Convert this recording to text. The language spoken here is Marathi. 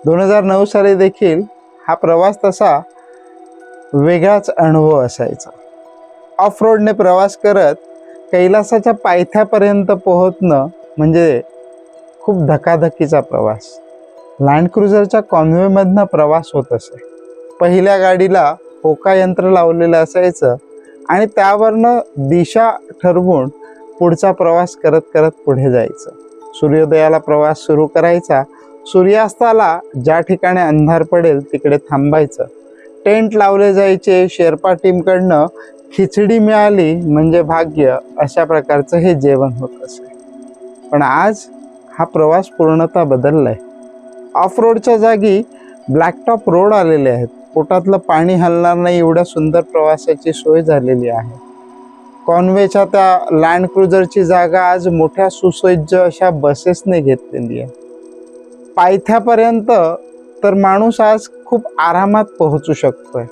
2009 साली देखील हा प्रवास तसा वेगळाच अनुभव असायचा। ऑफ रोडने प्रवास करत कैलासाच्या पायथ्यापर्यंत पोहोचणं म्हणजे खूप धकाधकीचा प्रवास। लँड क्रुझरच्या कॉन्वेमधनं प्रवास होत असे। पहिल्या गाडीला होका यंत्र लावलेलं असायचं आणि त्यावरनं दिशा ठरवून पुढचा प्रवास करत करत पुढे जायचं। सूर्योदयाला प्रवास सुरू करायचा। सूर्यास्ताला ज्या ठिकाणी अंधार पडेल तिकडे थांबायचं। टेंट लावले जायचे। शेर्पा टीमकडनं खिचडी मिळाली म्हणजे भाग्य, अशा प्रकारचं हे जेवण होत असे। पण आज हा प्रवास पूर्णतः बदललाय। ऑफ रोडच्या जागी ब्लॅकटॉप रोड आलेले आहेत। पोटातलं पाणी हलणार नाही एवढ्या सुंदर प्रवासाची सोय झालेली आहे। कॉन्वेच्या त्या लँड क्रुझरची जागा आज मोठ्या सुसज्ज अशा बसेसने घेतलेली आहे। पायथ्यापर्यंत तर माणूस आज खूप आरामात पोहोचू शकतोय।